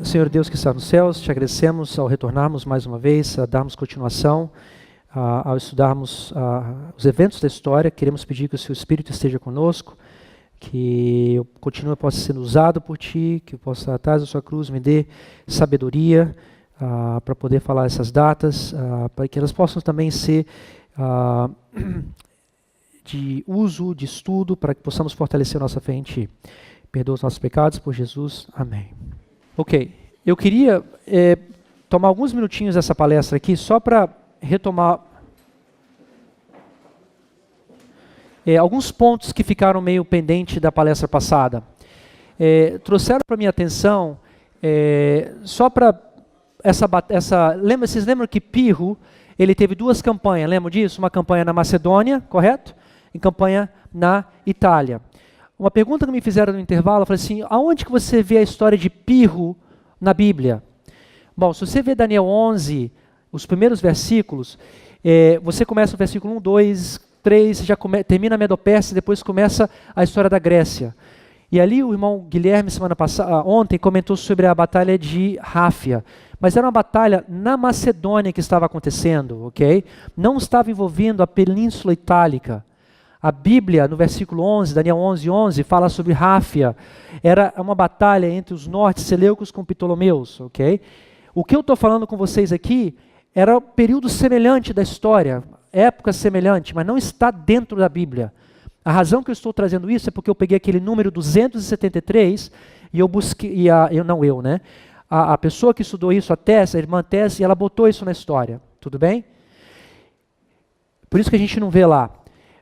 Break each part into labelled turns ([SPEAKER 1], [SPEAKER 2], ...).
[SPEAKER 1] Senhor Deus que está nos céus, te agradecemos ao retornarmos mais uma vez, a darmos continuação, ao estudarmos os eventos da história. Queremos pedir que o Seu Espírito esteja conosco, que eu continue possa ser usado por Ti, que eu possa, atrás da Sua cruz, me dê sabedoria para poder falar essas datas, para que elas possam também ser de uso, de estudo, para que possamos fortalecer nossa fé em Ti. Perdoa os nossos pecados por Jesus. Amém. Ok, eu queria tomar alguns minutinhos dessa palestra aqui só para retomar alguns pontos que ficaram meio pendentes da palestra passada. Trouxeram para minha atenção só para vocês lembram que Pirro, ele teve duas campanhas, lembram disso? Uma campanha na Macedônia, correto? E campanha na Itália. Uma pergunta que me fizeram no intervalo, eu falei assim, aonde que você vê a história de Pirro na Bíblia? Bom, se você vê Daniel 11, os primeiros versículos, você começa no versículo 1, 2, 3, já termina a Medopérsia, depois começa a história da Grécia. E ali o irmão Guilherme, ontem, comentou sobre a batalha de Ráfia. Mas era uma batalha na Macedônia que estava acontecendo, ok? Não estava envolvendo a Península Itálica. A Bíblia, no versículo 11, Daniel 11, 11, fala sobre Ráfia. Era uma batalha entre os nortes Seleucos com Ptolomeus, ok? O que eu estou falando com vocês aqui era um período semelhante da história, época semelhante, mas não está dentro da Bíblia. A razão que eu estou trazendo isso é porque eu peguei aquele número 273 e eu busquei, a pessoa que estudou isso, a irmã Tess, e ela botou isso na história, tudo bem? Por isso que a gente não vê lá.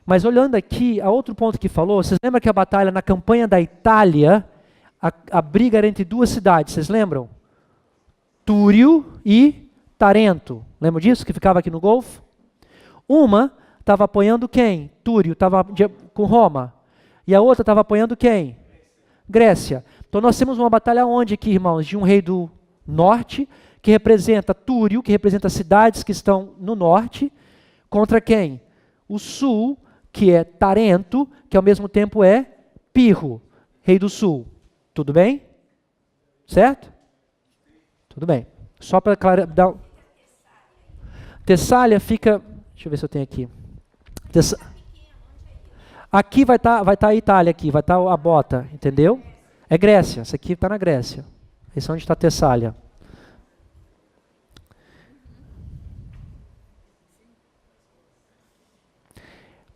[SPEAKER 1] Mas olhando aqui, a outro ponto que falou, vocês lembram que a batalha na campanha da Itália, a briga era entre duas cidades, vocês lembram? Túrio e Tarento. Lembram disso, que ficava aqui no Golfo? Uma estava apoiando quem? Túrio, estava com Roma. E a outra estava apoiando quem? Grécia. Então nós temos uma batalha onde aqui, irmãos? De um rei do norte, que representa Túrio, que representa cidades que estão no norte, contra quem? O sul, que é Tarento, que ao mesmo tempo é Pirro, rei do sul. Tudo bem? Certo? Tudo bem. Só para dar... Tessália fica... Deixa eu ver se eu tenho aqui. Aqui vai estar a Itália, aqui, vai estar a bota, entendeu? É Grécia, essa aqui está na Grécia. Esse é onde está Tessália.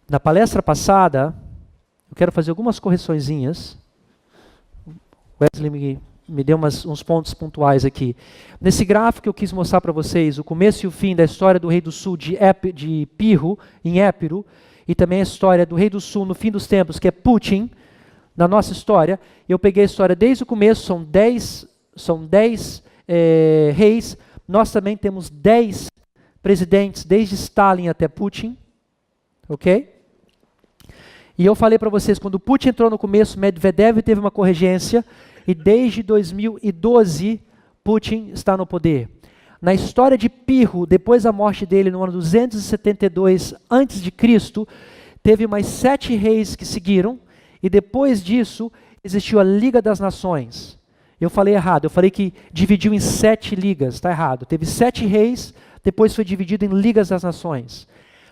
[SPEAKER 1] Na palestra passada, eu quero fazer algumas correçõezinhas. Wesley me deu uns pontos pontuais aqui. Nesse gráfico eu quis mostrar para vocês o começo e o fim da história do rei do sul de Pirro, em Épiro, e também a história do rei do sul no fim dos tempos, que é Putin, na nossa história. Eu peguei a história desde o começo, são 10 reis, nós também temos 10 presidentes, desde Stalin até Putin, ok? E eu falei para vocês, quando Putin entrou no começo, Medvedev teve uma corregência, e desde 2012, Putin está no poder. Na história de Pirro, depois da morte dele, no ano 272 a.C., teve mais 7 reis que seguiram, e depois disso, existiu a Liga das Nações. Eu falei errado, eu falei que dividiu em 7 ligas, está errado. Teve 7 reis, depois foi dividido em Ligas das Nações.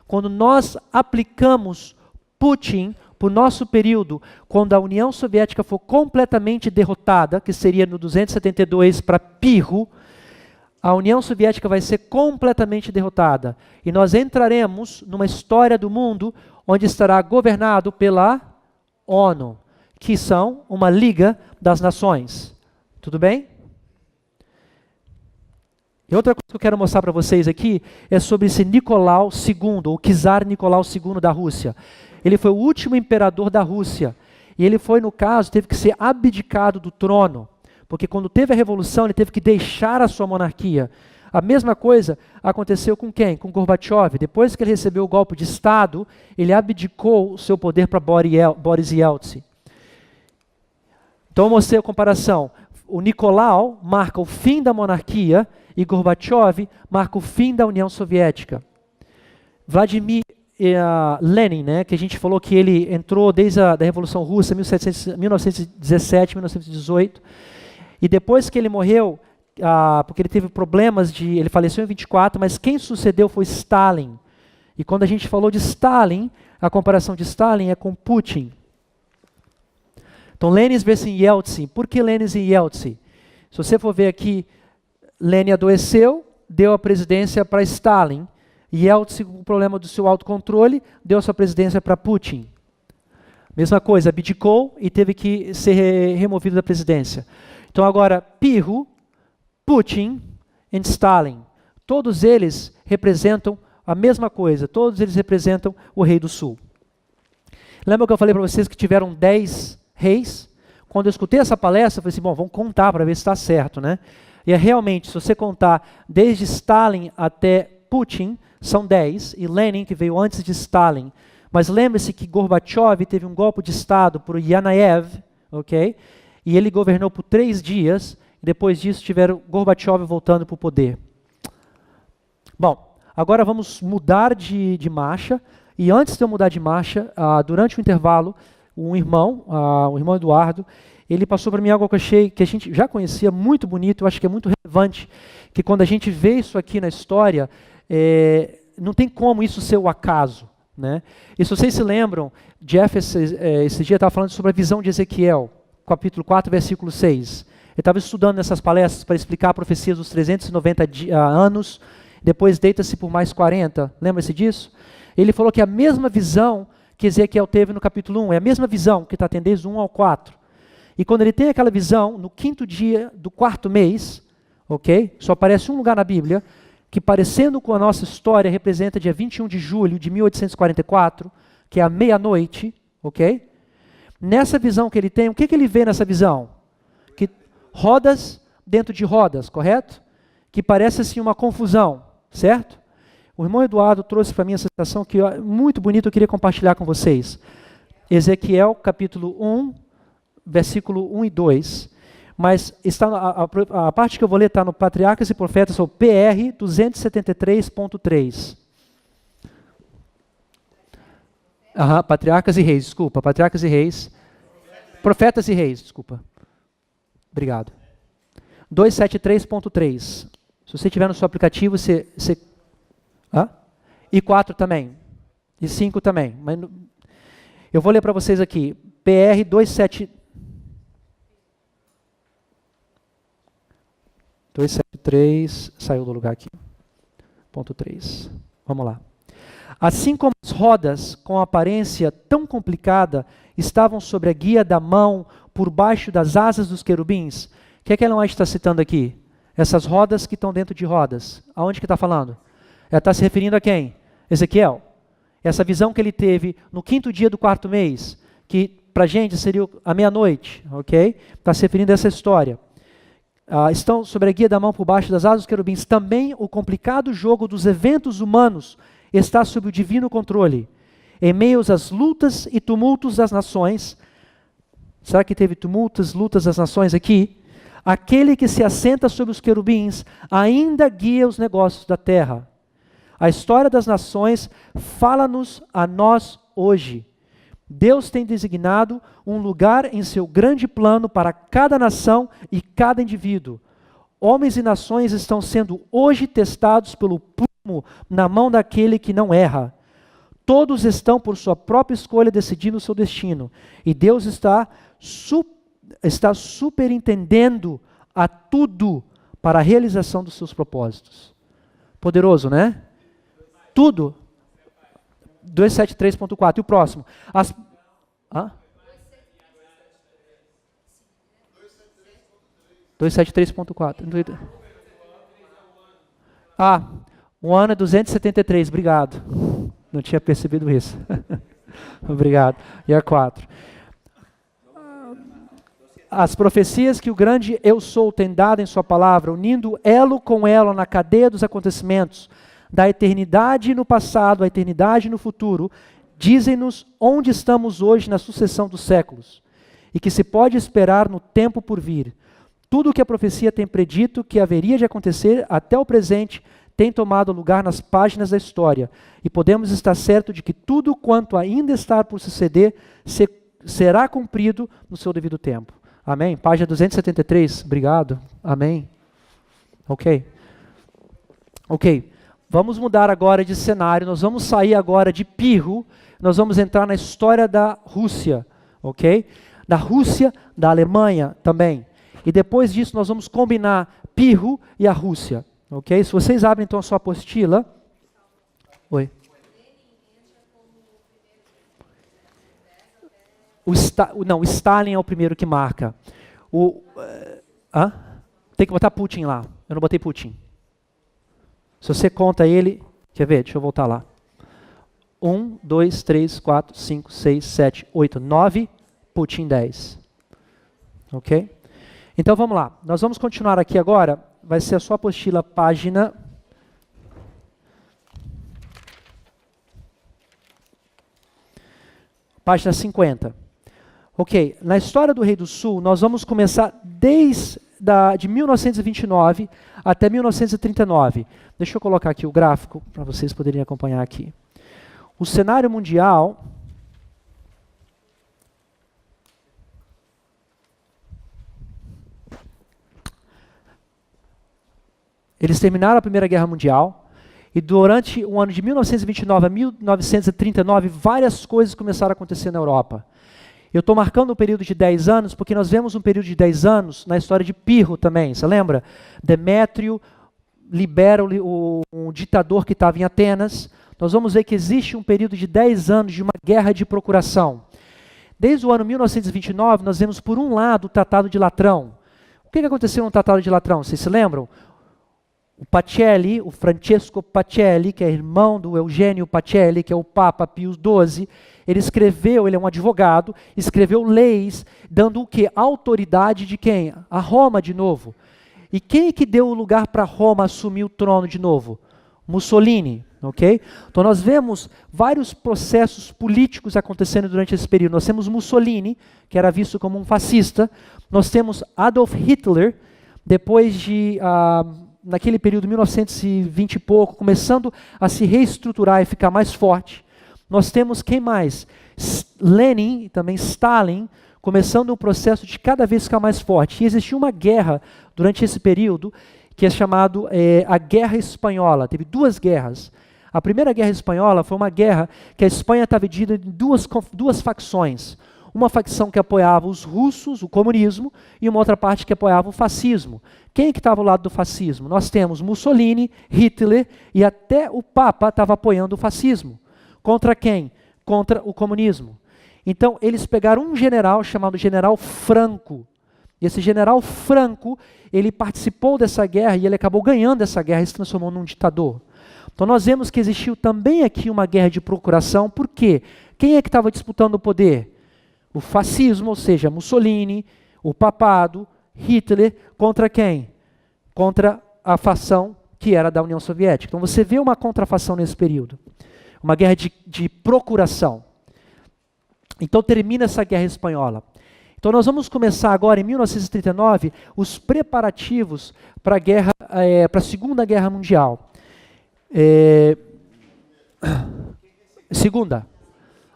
[SPEAKER 1] Quando nós aplicamos Putin para o nosso período, quando a União Soviética for completamente derrotada, que seria no 272 para Pirro, a União Soviética vai ser completamente derrotada. E nós entraremos numa história do mundo onde estará governado pela ONU, que são uma Liga das Nações. Tudo bem? E outra coisa que eu quero mostrar para vocês aqui é sobre esse Nicolau II, o czar Nicolau II da Rússia. Ele foi o último imperador da Rússia. E ele foi, no caso, teve que ser abdicado do trono. Porque quando teve a revolução, ele teve que deixar a sua monarquia. A mesma coisa aconteceu com quem? Com Gorbachev. Depois que ele recebeu o golpe de Estado, ele abdicou o seu poder para Boris Yeltsin. Então eu mostrei a comparação. O Nicolau marca o fim da monarquia e Gorbachev marca o fim da União Soviética. Vladimir Lenin, né, que a gente falou que ele entrou desde a Revolução Russa, 1917, 1918, e depois que ele morreu, porque ele teve problemas ele faleceu em 24, mas quem sucedeu foi Stalin. E quando a gente falou de Stalin, a comparação de Stalin é com Putin. Então, Lenin versus Yeltsin. Por que Lenin e Yeltsin? Se você for ver aqui, Lenin adoeceu, deu a presidência para Stalin. Yeltsin, com o problema do seu autocontrole, deu a sua presidência para Putin. Mesma coisa, abdicou e teve que ser removido da presidência. Então agora, Pirro, Putin e Stalin, todos eles representam a mesma coisa, todos eles representam o rei do sul. Lembra que eu falei para vocês que tiveram 10 reis? Quando eu escutei essa palestra, eu falei assim, bom, vamos contar para ver se está certo, né? E realmente, se você contar desde Stalin até Putin, são 10, e Lenin, que veio antes de Stalin. Mas lembre-se que Gorbachev teve um golpe de Estado por Yanayev, ok? E ele governou por 3 dias, e depois disso tiveram Gorbachev voltando para o poder. Bom, agora vamos mudar de marcha, e antes de eu mudar de marcha, durante o intervalo, o irmão Eduardo, ele passou para mim algo que eu achei, que a gente já conhecia, muito bonito, eu acho que é muito relevante, que quando a gente vê isso aqui na história, não tem como isso ser o acaso. Né? E se vocês se lembram, Jeff esse dia estava falando sobre a visão de Ezequiel, capítulo 4, versículo 6. Ele estava estudando nessas palestras para explicar a profecia dos 390 anos, depois deita-se por mais 40, lembra-se disso? Ele falou que a mesma visão que Ezequiel teve no capítulo 1, é a mesma visão que está tendo desde o 1 ao 4. E quando ele tem aquela visão, no 5º dia do 4º mês, ok? Só aparece um lugar na Bíblia, que parecendo com a nossa história, representa dia 21 de julho de 1844, que é a meia-noite, ok? Nessa visão que ele tem, o que ele vê nessa visão? Que rodas dentro de rodas, correto? Que parece assim uma confusão, certo? O irmão Eduardo trouxe para mim essa citação que é muito bonito, eu queria compartilhar com vocês. Ezequiel, capítulo 1, versículo 1 e 2. Mas está a parte que eu vou ler está no Patriarcas e Profetas, ou PR 273.3. Patriarcas e Reis, desculpa. Patriarcas e Reis. Profetas e Reis, desculpa. Obrigado. 273.3. Se você tiver no seu aplicativo, você e 4 também. E 5 também. Mas eu vou ler para vocês aqui. PR 273, saiu do lugar aqui. Ponto 3. Vamos lá. Assim como as rodas, com aparência tão complicada, estavam sobre a guia da mão, por baixo das asas dos querubins. O que é que Ellen White está citando aqui? Essas rodas que estão dentro de rodas. Aonde que está falando? Ela está se referindo a quem? Ezequiel. Essa visão que ele teve no 5º dia do 4º mês, que para a gente seria a meia-noite, ok? Está se referindo a essa história. Estão sobre a guia da mão por baixo das asas dos querubins. Também o complicado jogo dos eventos humanos está sob o divino controle. Em meio às lutas e tumultos das nações, será que teve tumultos, lutas das nações aqui? Aquele que se assenta sobre os querubins ainda guia os negócios da terra. A história das nações fala-nos a nós hoje. Deus tem designado um lugar em seu grande plano para cada nação e cada indivíduo. Homens e nações estão sendo hoje testados pelo plumo na mão daquele que não erra. Todos estão por sua própria escolha decidindo o seu destino. E Deus está superintendendo a tudo para a realização dos seus propósitos. Poderoso, né? Tudo. 273.4. E o próximo? 273.4. O ano é 273, obrigado. Não tinha percebido isso. Obrigado. E a 4. As profecias que o grande Eu Sou tem dado em sua palavra, unindo elo com elo na cadeia dos acontecimentos, da eternidade no passado à eternidade no futuro, dizem-nos onde estamos hoje na sucessão dos séculos, e que se pode esperar no tempo por vir. Tudo o que a profecia tem predito que haveria de acontecer até o presente tem tomado lugar nas páginas da história, e podemos estar certos de que tudo quanto ainda está por suceder será cumprido no seu devido tempo. Amém? Página 273, obrigado. Amém. Ok? Ok. Vamos mudar agora de cenário. Nós vamos sair agora de Pirro. Nós vamos entrar na história da Rússia. Ok? Da Rússia, da Alemanha também. E depois disso nós vamos combinar Pirro e a Rússia. Ok? Se vocês abrem então a sua apostila. Oi. Não, o Stalin é o primeiro que marca. Tem que botar Putin lá. Eu não botei Putin. Se você conta ele... Quer ver? Deixa eu voltar lá. 1, 2, 3, 4, 5, 6, 7, 8, 9. Putin 10. Ok? Então vamos lá. Nós vamos continuar aqui agora. Vai ser a sua apostila, página... Página 50. Ok, na história do Rei do Sul, nós vamos começar de 1929 até 1939. Deixa eu colocar aqui o gráfico para vocês poderem acompanhar aqui. O cenário mundial... Eles terminaram a Primeira Guerra Mundial e durante o ano de 1929 a 1939, várias coisas começaram a acontecer na Europa. Eu estou marcando um período de 10 anos, porque nós vemos um período de 10 anos na história de Pirro também, você lembra? Demétrio libera um ditador que estava em Atenas. Nós vamos ver que existe um período de 10 anos de uma guerra de procuração. Desde o ano 1929, nós vemos por um lado o Tratado de Latrão. O que aconteceu no Tratado de Latrão? Vocês se lembram? O Pacelli, o Francesco Pacelli, que é irmão do Eugênio Pacelli, que é o Papa Pio XII, ele é um advogado, escreveu leis dando o quê? Autoridade de quem? A Roma de novo. E quem é que deu o lugar para Roma assumir o trono de novo? Mussolini, ok? Então nós vemos vários processos políticos acontecendo durante esse período. Nós temos Mussolini, que era visto como um fascista. Nós temos Adolf Hitler, depois de... naquele período, 1920 e pouco, começando a se reestruturar e ficar mais forte. Nós temos quem mais? Lenin, também Stalin, começando um processo de cada vez ficar mais forte. E existiu uma guerra durante esse período, que é chamado a Guerra Espanhola. Teve duas guerras. A Primeira Guerra Espanhola foi uma guerra que a Espanha estava dividida em duas facções. Uma facção que apoiava os russos, o comunismo, e uma outra parte que apoiava o fascismo. Quem que estava ao lado do fascismo? Nós temos Mussolini, Hitler e até o Papa estava apoiando o fascismo. Contra quem? Contra o comunismo. Então eles pegaram um general chamado General Franco. E esse General Franco, ele participou dessa guerra e ele acabou ganhando essa guerra e se transformou num ditador. Então nós vemos que existiu também aqui uma guerra de procuração. Por quê? Quem é que estava disputando o poder? O fascismo, ou seja, Mussolini, o papado, Hitler, contra quem? Contra a facção que era da União Soviética. Então você vê uma contrafação nesse período. Uma guerra de procuração. Então termina essa guerra espanhola. Então nós vamos começar agora, em 1939, os preparativos para a Segunda Guerra Mundial. Segunda.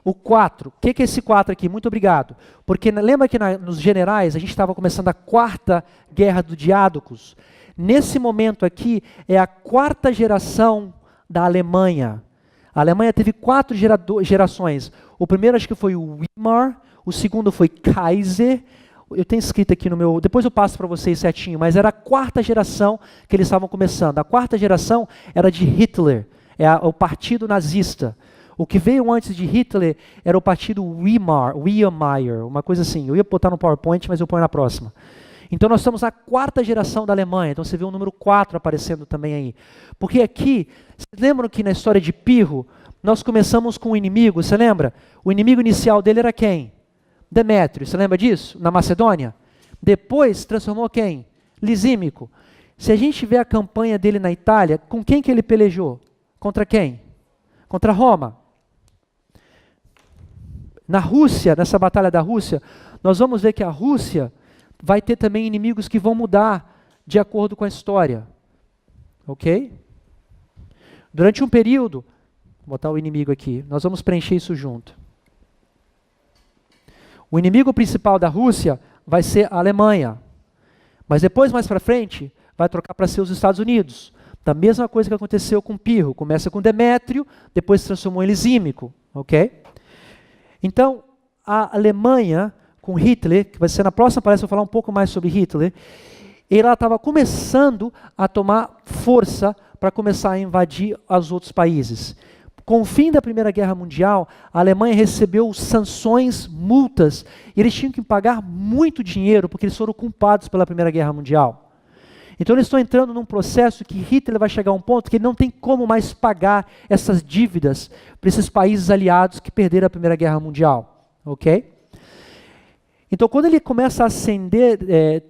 [SPEAKER 1] O 4. O que é esse 4 aqui? Muito obrigado. Porque lembra que nos generais a gente estava começando a quarta guerra do Diádocos? Nesse momento aqui é a quarta geração da Alemanha. A Alemanha teve 4 gerações. O primeiro acho que foi o Weimar, o segundo foi Kaiser. Eu tenho escrito aqui no meu... Depois eu passo para vocês certinho, mas era a quarta geração que eles estavam começando. A quarta geração era de Hitler, o partido nazista. O que veio antes de Hitler era o partido Weimar, uma coisa assim. Eu ia botar no PowerPoint, mas eu ponho na próxima. Então nós estamos na quarta geração da Alemanha. Então você vê o número 4 aparecendo também aí. Porque aqui, vocês lembram que na história de Pirro, nós começamos com o inimigo, você lembra? O inimigo inicial dele era quem? Demétrio, você lembra disso? Na Macedônia? Depois transformou quem? Lisímico. Se a gente vê a campanha dele na Itália, com quem que ele pelejou? Contra quem? Contra Roma. Na Rússia, nessa batalha da Rússia, nós vamos ver que a Rússia vai ter também inimigos que vão mudar de acordo com a história. Ok? Durante um período, vou botar o inimigo aqui, nós vamos preencher isso junto. O inimigo principal da Rússia vai ser a Alemanha. Mas depois, mais para frente, vai trocar para ser os Estados Unidos. Da mesma coisa que aconteceu com Pirro. Começa com Demétrio, depois se transformou em Lisímico. Ok? Então, a Alemanha, com Hitler, que vai ser na próxima palestra, eu vou falar um pouco mais sobre Hitler, ela estava começando a tomar força para começar a invadir os outros países. Com o fim da Primeira Guerra Mundial, a Alemanha recebeu sanções, multas, e eles tinham que pagar muito dinheiro, porque eles foram culpados pela Primeira Guerra Mundial. Então eles estão entrando num processo que Hitler vai chegar a um ponto que ele não tem como mais pagar essas dívidas para esses países aliados que perderam a Primeira Guerra Mundial. Ok? Então quando ele começa a ascender,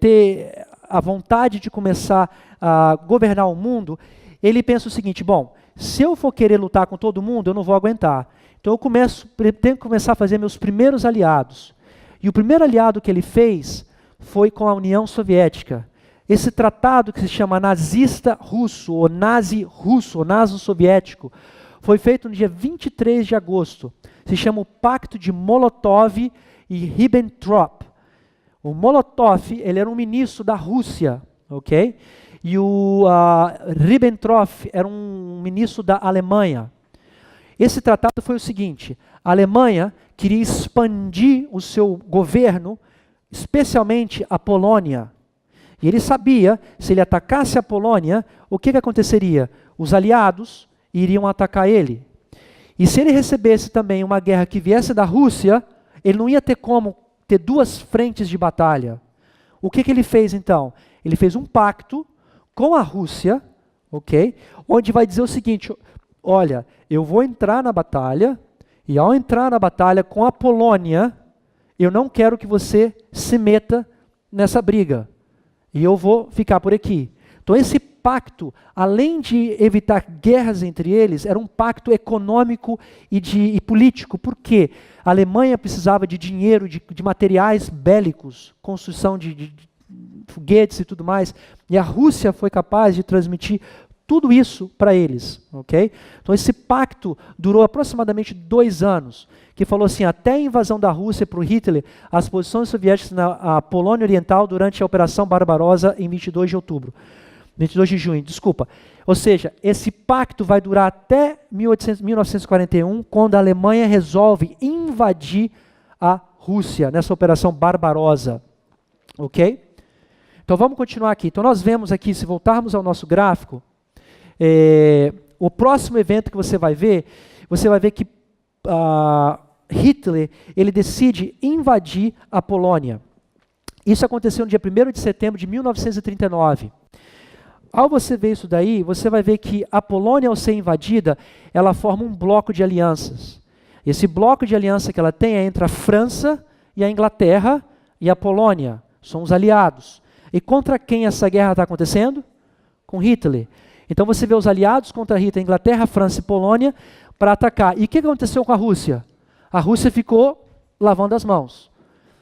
[SPEAKER 1] ter a vontade de começar a governar o mundo, ele pensa o seguinte: bom, se eu for querer lutar com todo mundo, eu não vou aguentar. Então eu tenho que começar a fazer meus primeiros aliados. E o primeiro aliado que ele fez foi com a União Soviética. Esse tratado que se chama nazista russo, ou nazi-russo, ou nazi-soviético, foi feito no dia 23 de agosto. Se chama o Pacto de Molotov e Ribbentrop. O Molotov, ele era um ministro da Rússia, ok? E o Ribbentrop era um ministro da Alemanha. Esse tratado foi o seguinte: a Alemanha queria expandir o seu governo, especialmente a Polônia. E ele sabia, se ele atacasse a Polônia, o que aconteceria? Os aliados iriam atacar ele. E se ele recebesse também uma guerra que viesse da Rússia, ele não ia ter como ter duas frentes de batalha. O que ele fez então? Ele fez um pacto com a Rússia, ok? Onde vai dizer o seguinte: olha, eu vou entrar na batalha, e ao entrar na batalha com a Polônia, eu não quero que você se meta nessa briga. E eu vou ficar por aqui. Então esse pacto, além de evitar guerras entre eles, era um pacto econômico e político. Por quê? A Alemanha precisava de dinheiro, de materiais bélicos, construção de foguetes e tudo mais. E a Rússia foi capaz de transmitir tudo isso para eles. Okay? Então esse pacto durou aproximadamente 2 anos, que falou assim: até a invasão da Rússia por Hitler, as posições soviéticas na Polônia Oriental durante a Operação Barbarossa em 22 de junho, desculpa. Ou seja, esse pacto vai durar até 1941, quando a Alemanha resolve invadir a Rússia, nessa Operação Barbarossa. Ok? Então vamos continuar aqui. Então nós vemos aqui, se voltarmos ao nosso gráfico, o próximo evento que você vai ver que Hitler, ele decide invadir a Polônia. Isso aconteceu no dia 1º de setembro de 1939. Ao você ver isso daí, você vai ver que a Polônia, ao ser invadida, ela forma um bloco de alianças. Esse bloco de aliança que ela tem é entre a França e a Inglaterra e a Polônia. São os aliados. E contra quem essa guerra está acontecendo? Com Hitler. Então você vê os aliados contra Hitler, Inglaterra, França e Polônia, para atacar. E o que aconteceu com a Rússia? A Rússia ficou lavando as mãos.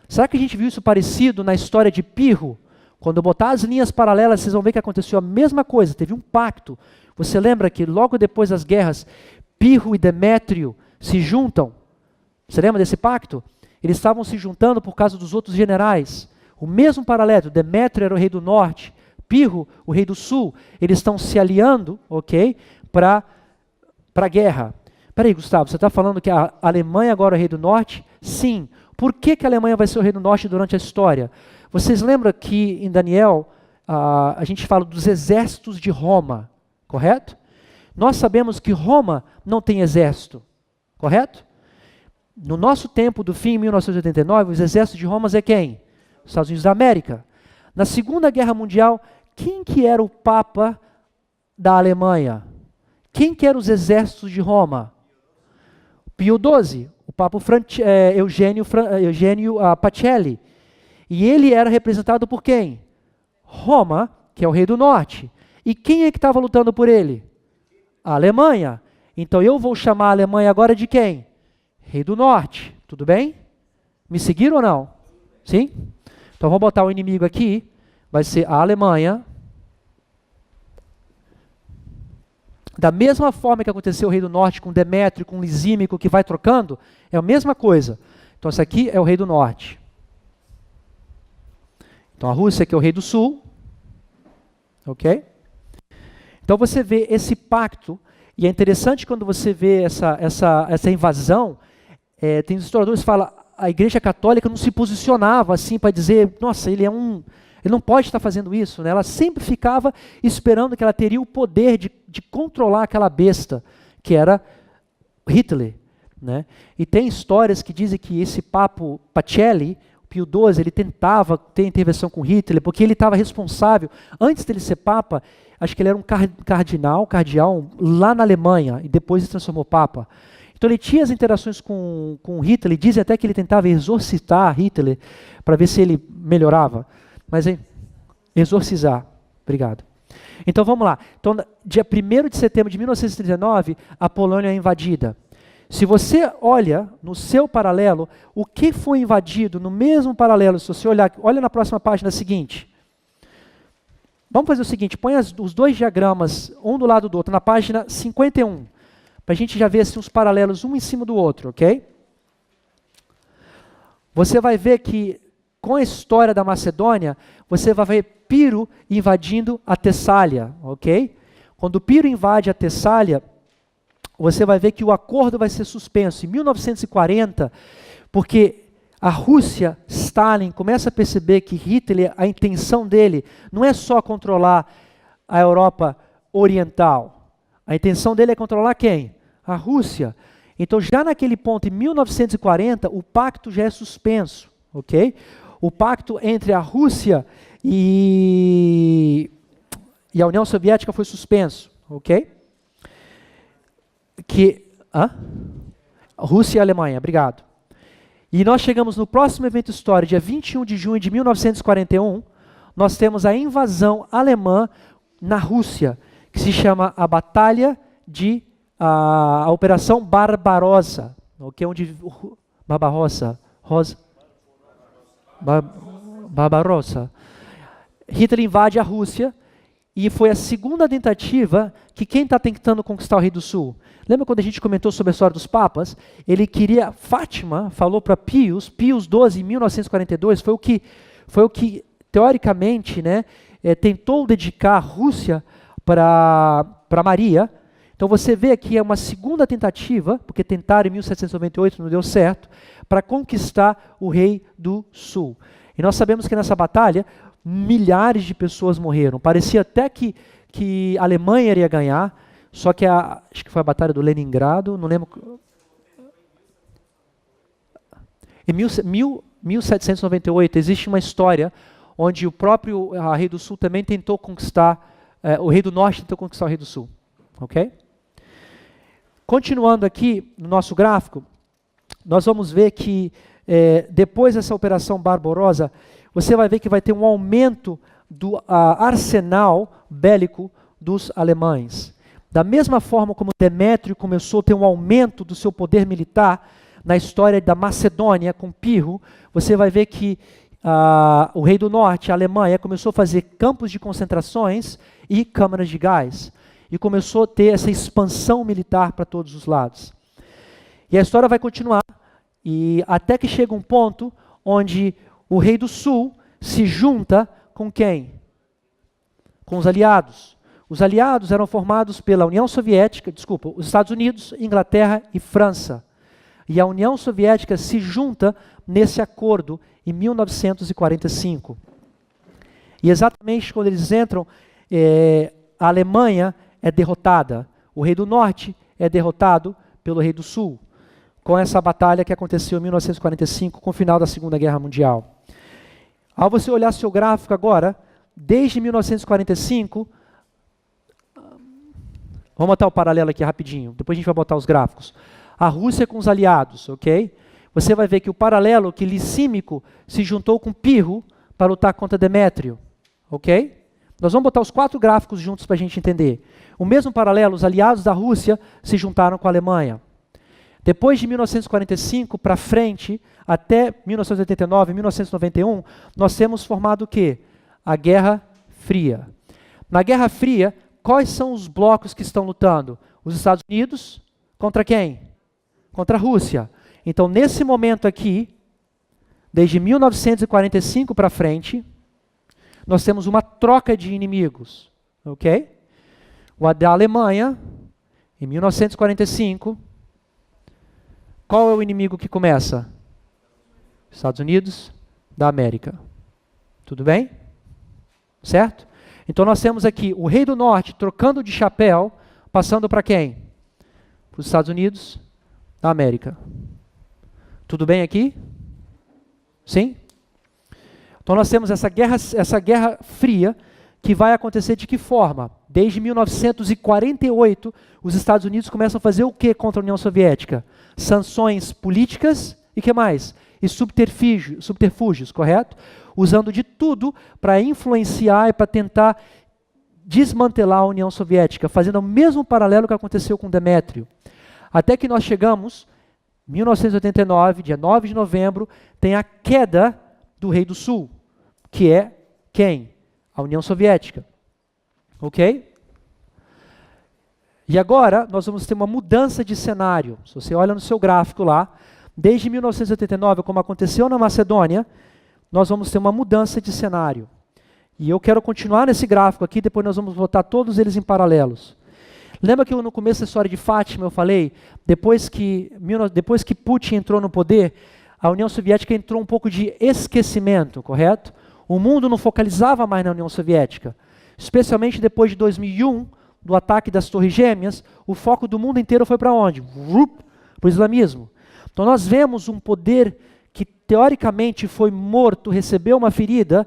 [SPEAKER 1] Será que a gente viu isso parecido na história de Pirro? Quando eu botar as linhas paralelas, vocês vão ver que aconteceu a mesma coisa, teve um pacto. Você lembra que logo depois das guerras, Pirro e Demétrio se juntam? Você lembra desse pacto? Eles estavam se juntando por causa dos outros generais. O mesmo paralelo, Demétrio era o rei do norte, Pirro, o rei do sul. Eles estão se aliando, ok, para a guerra. Peraí, Gustavo, você está falando que a Alemanha agora é o rei do norte? Sim. Por que a Alemanha vai ser o rei do norte durante a história? Vocês lembram que em Daniel, a gente fala dos exércitos de Roma, correto? Nós sabemos que Roma não tem exército, correto? No nosso tempo do fim, em 1989, os exércitos de Roma é quem? Os Estados Unidos da América. Na Segunda Guerra Mundial, quem que era o Papa da Alemanha? Quem que eram os exércitos de Roma? Pio XII, o Papa Eugênio Pacelli. E ele era representado por quem? Roma, que é o rei do norte. E quem é que estava lutando por ele? A Alemanha. Então eu vou chamar a Alemanha agora de quem? Rei do norte. Tudo bem? Me seguiram ou não? Sim? Então vamos botar o inimigo aqui. Vai ser a Alemanha. Da mesma forma que aconteceu o rei do norte com Demétrio, com Lisímico, que vai trocando, é a mesma coisa. Então esse aqui é o rei do norte. Então a Rússia, que é o rei do sul. ok? Então você vê esse pacto, e é interessante quando você vê essa invasão, tem os historiadores que falam, a Igreja Católica não se posicionava assim para dizer, nossa, ele não pode estar fazendo isso, né? Ela sempre ficava esperando que ela teria o poder de controlar aquela besta, que era Hitler, né? E tem histórias que dizem que esse Pacelli, Pio XII, ele tentava ter intervenção com Hitler, porque ele estava responsável, antes dele ser papa, acho que ele era um cardeal lá na Alemanha, e depois se transformou papa. Então ele tinha as interações com Hitler, dizem até que ele tentava exorcitar Hitler, para ver se ele melhorava. Mas exorcizar, obrigado. Então vamos lá. Então, dia 1º de setembro de 1939, a Polônia é invadida. Se você olha no seu paralelo, o que foi invadido no mesmo paralelo, se você olhar, olha na próxima página seguinte. Vamos fazer o seguinte, põe os dois diagramas, um do lado do outro, na página 51, para a gente já ver assim, os paralelos um em cima do outro, ok? Você vai ver que, com a história da Macedônia, você vai ver Piro invadindo a Tessália, ok? Quando Piro invade a Tessália, você vai ver que o acordo vai ser suspenso. Em 1940, porque a Rússia, Stalin, começa a perceber que Hitler, a intenção dele não é só controlar a Europa Oriental. A intenção dele é controlar quem? A Rússia. Então, já naquele ponto, em 1940, o pacto já é suspenso, ok? O pacto entre a Rússia e a União Soviética foi suspenso, ok? Rússia e Alemanha, obrigado. E nós chegamos no próximo evento histórico, dia 21 de junho de 1941, nós temos a invasão alemã na Rússia, que se chama a Batalha de a Operação Barbarossa, okay? Onde Barbarossa. Hitler invade a Rússia e foi a segunda tentativa que quem está tentando conquistar o Rei do Sul? Lembra quando a gente comentou sobre a história dos papas? Ele queria, Fátima falou para Pius XII em 1942, foi o que teoricamente, né, tentou dedicar a Rússia para Maria. Então você vê aqui é uma segunda tentativa, porque tentaram em 1798, não deu certo, para conquistar o Rei do Sul. E nós sabemos que nessa batalha, milhares de pessoas morreram. Parecia até que a Alemanha iria ganhar, só que acho que foi a Batalha do Leningrado, não lembro. Em 1798 existe uma história onde o próprio Rei do Sul também tentou conquistar, o Rei do Norte tentou conquistar o Rei do Sul. Ok? Continuando aqui no nosso gráfico, nós vamos ver que depois dessa operação Barbarossa, você vai ver que vai ter um aumento do arsenal bélico dos alemães. Da mesma forma como Demétrio começou a ter um aumento do seu poder militar na história da Macedônia com Pirro, você vai ver que o Rei do Norte, a Alemanha, começou a fazer campos de concentrações e câmaras de gás. E começou a ter essa expansão militar para todos os lados. E a história vai continuar, e até que chega um ponto onde o Rei do Sul se junta com quem? Com os aliados. Os aliados eram formados pela União Soviética, os Estados Unidos, Inglaterra e França. E a União Soviética se junta nesse acordo em 1945. E exatamente quando eles entram, a Alemanha é derrotada. O Rei do Norte é derrotado pelo Rei do Sul, com essa batalha que aconteceu em 1945, com o final da Segunda Guerra Mundial. Ao você olhar seu gráfico agora, desde 1945, vamos botar o paralelo aqui rapidinho, depois a gente vai botar os gráficos. A Rússia com os aliados, ok? Você vai ver que o paralelo, que Licímico se juntou com Pirro para lutar contra Demétrio, ok? Nós vamos botar os 4 gráficos juntos para a gente entender. O mesmo paralelo, os aliados da Rússia se juntaram com a Alemanha. Depois de 1945 para frente, até 1989, 1991, nós temos formado o quê? A Guerra Fria. Na Guerra Fria, quais são os blocos que estão lutando? Os Estados Unidos contra quem? Contra a Rússia. Então, nesse momento aqui, desde 1945 para frente, nós temos uma troca de inimigos. ok? O da Alemanha, em 1945, qual é o inimigo que começa? Estados Unidos da América. Tudo bem? Certo? Então nós temos aqui o rei do norte trocando de chapéu, passando para quem? Para os Estados Unidos da América. Tudo bem aqui? Sim? Então nós temos essa guerra fria, que vai acontecer de que forma? Desde 1948, os Estados Unidos começam a fazer o que contra a União Soviética? Sanções políticas e o que mais? E subterfúgios, correto? Usando de tudo para influenciar e para tentar desmantelar a União Soviética, fazendo o mesmo paralelo que aconteceu com Demétrio. Até que nós chegamos, 1989, dia 9 de novembro, tem a queda do Rei do Sul, que é quem? A União Soviética. Ok? E agora nós vamos ter uma mudança de cenário. Se você olha no seu gráfico lá, desde 1989, como aconteceu na Macedônia, nós vamos ter uma mudança de cenário. E eu quero continuar nesse gráfico aqui, depois nós vamos botar todos eles em paralelos. Lembra que no começo da história de Fátima eu falei, depois que Putin entrou no poder, a União Soviética entrou um pouco de esquecimento, correto? O mundo não focalizava mais na União Soviética. Especialmente depois de 2001, do ataque das Torres Gêmeas, o foco do mundo inteiro foi para onde? Para o islamismo. Então nós vemos um poder que teoricamente foi morto, recebeu uma ferida,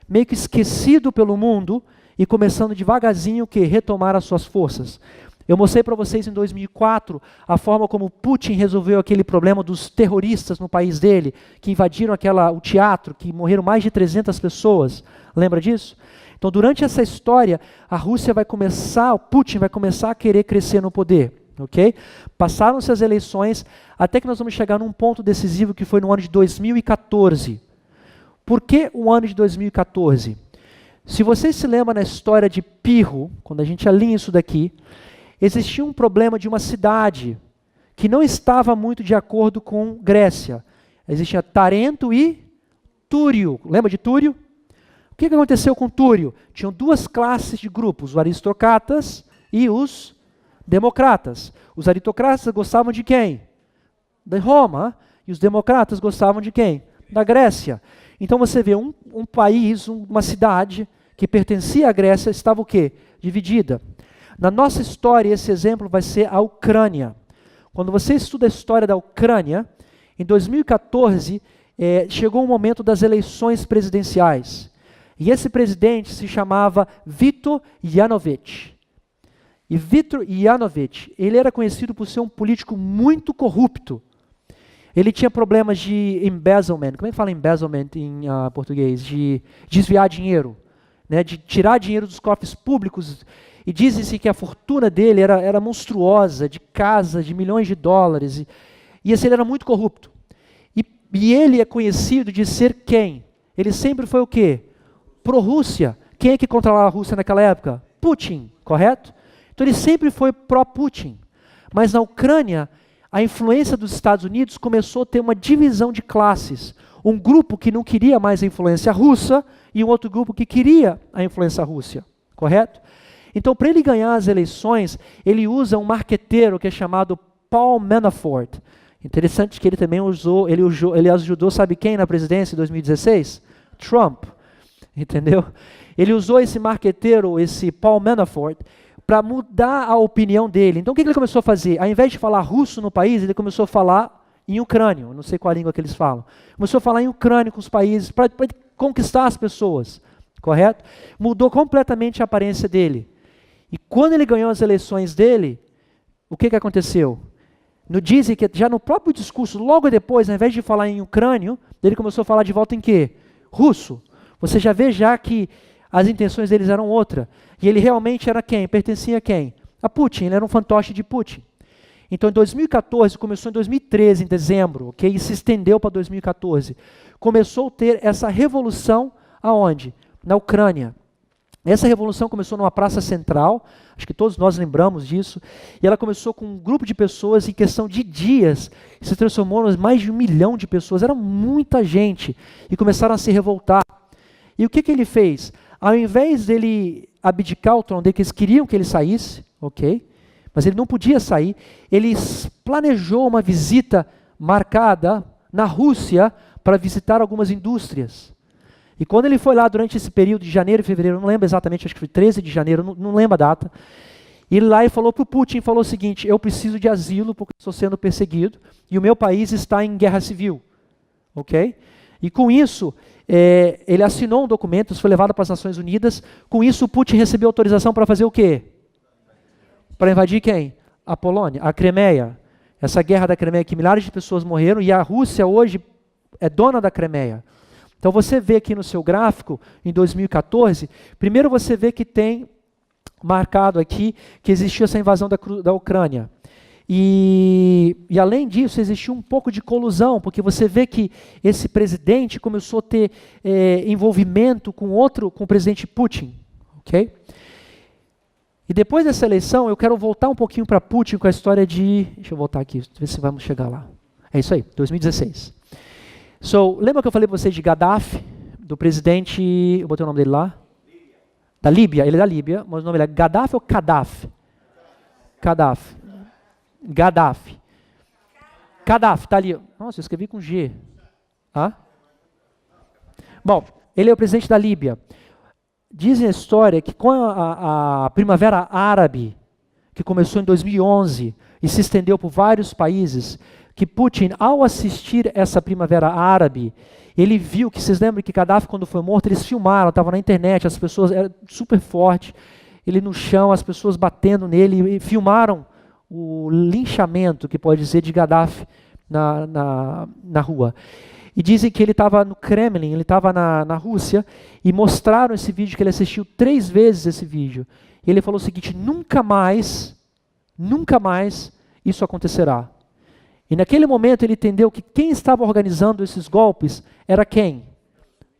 [SPEAKER 1] meio que esquecido pelo mundo e começando devagarzinho que retomar as suas forças. Eu mostrei para vocês em 2004 a forma como Putin resolveu aquele problema dos terroristas no país dele, que invadiram o teatro, que morreram mais de 300 pessoas. Lembra disso? Então, durante essa história, o Putin vai começar a querer crescer no poder. Okay? Passaram-se as eleições, até que nós vamos chegar num ponto decisivo que foi no ano de 2014. Por que o ano de 2014? Se vocês se lembram na história de Pirro, quando a gente alinha isso daqui, existia um problema de uma cidade que não estava muito de acordo com Grécia. Existia Tarento e Túrio. Lembra de Túrio? O que aconteceu com Túrio? Tinham duas classes de grupos, os aristocratas e os democratas. Os aristocratas gostavam de quem? De Roma. E os democratas gostavam de quem? Da Grécia. Então você vê um país, uma cidade que pertencia à Grécia, estava o quê? Dividida. Na nossa história, esse exemplo vai ser a Ucrânia. Quando você estuda a história da Ucrânia, em 2014, chegou o momento das eleições presidenciais. E esse presidente se chamava Viktor Yanukovych. E Viktor Yanukovych, ele era conhecido por ser um político muito corrupto. Ele tinha problemas de embezzlement. Como é que fala embezzlement em português? De desviar dinheiro, né? De tirar dinheiro dos cofres públicos. E dizem-se que a fortuna dele era monstruosa, de casa, de milhões de dólares. E ele era muito corrupto. E ele é conhecido de ser quem? Ele sempre foi o quê? Pró-Rússia. Quem é que controlava a Rússia naquela época? Putin, correto? Então ele sempre foi pró-Putin. Mas na Ucrânia, a influência dos Estados Unidos começou a ter uma divisão de classes. Um grupo que não queria mais a influência russa e um outro grupo que queria a influência russa, correto? Então, para ele ganhar as eleições, ele usa um marqueteiro que é chamado Paul Manafort. Interessante que ele também ele ajudou, sabe quem na presidência em 2016? Trump, entendeu? Ele usou esse marqueteiro, esse Paul Manafort, para mudar a opinião dele. Então, o que ele começou a fazer? Ao invés de falar russo no país, ele começou a falar em ucrânio. Eu não sei qual a língua que eles falam. Começou a falar em ucrânio com os países, para conquistar as pessoas, correto? Mudou completamente a aparência dele. E quando ele ganhou as eleições dele, o que aconteceu? Dizem que já no próprio discurso, logo depois, ao invés de falar em ucrânio, ele começou a falar de volta em quê? Russo. Você já vê que as intenções deles eram outra. E ele realmente era quem? Pertencia a quem? A Putin. Ele era um fantoche de Putin. Então, em 2014, começou em 2013, em dezembro, ok? E se estendeu para 2014. Começou a ter essa revolução aonde? Na Ucrânia. Essa revolução começou numa praça central, acho que todos nós lembramos disso, e ela começou com um grupo de pessoas, em questão de dias, se transformou em mais de 1 milhão de pessoas, era muita gente, e começaram a se revoltar. E o que ele fez? Ao invés dele abdicar o trono dele, que eles queriam que ele saísse, ok? Mas ele não podia sair, ele planejou uma visita marcada na Rússia para visitar algumas indústrias. E quando ele foi lá durante esse período de janeiro e fevereiro, não lembro exatamente, acho que foi 13 de janeiro, não lembro a data, ele lá falou para o Putin, falou o seguinte: eu preciso de asilo porque estou sendo perseguido e o meu país está em guerra civil, ok? E com isso, ele assinou um documento, isso foi levado para as Nações Unidas. Com isso, o Putin recebeu autorização para fazer o quê? Para invadir quem? A Polônia, a Crimeia. Essa guerra da Crimeia, que milhares de pessoas morreram, e a Rússia hoje é dona da Crimeia. Então você vê aqui no seu gráfico, em 2014, primeiro você vê que tem marcado aqui que existiu essa invasão da Ucrânia. E além disso, existiu um pouco de colusão, porque você vê que esse presidente começou a ter envolvimento com o presidente Putin. Ok? E depois dessa eleição, eu quero voltar um pouquinho para Putin com a história de... Deixa eu voltar aqui, ver se vamos chegar lá. É isso aí, 2016. Lembra que eu falei para vocês de Gaddafi, do presidente... Eu botei o nome dele lá? Da Líbia, ele é da Líbia, mas o nome dele é Gaddafi ou Gaddafi? Gaddafi. Gaddafi, está ali. Nossa, eu escrevi com G. Ah? Bom, ele é o presidente da Líbia. Dizem a história que com a Primavera Árabe, que começou em 2011 e se estendeu por vários países, que Putin, ao assistir essa Primavera Árabe, ele viu que, vocês lembram que Gaddafi, quando foi morto, eles filmaram, estava na internet, as pessoas, era super forte, ele no chão, as pessoas batendo nele, e filmaram o linchamento, que pode dizer, de Gaddafi na rua. E dizem que ele estava no Kremlin, ele estava na Rússia, e mostraram esse vídeo, que ele assistiu 3 vezes esse vídeo. E ele falou o seguinte: nunca mais isso acontecerá. E naquele momento ele entendeu que quem estava organizando esses golpes era quem?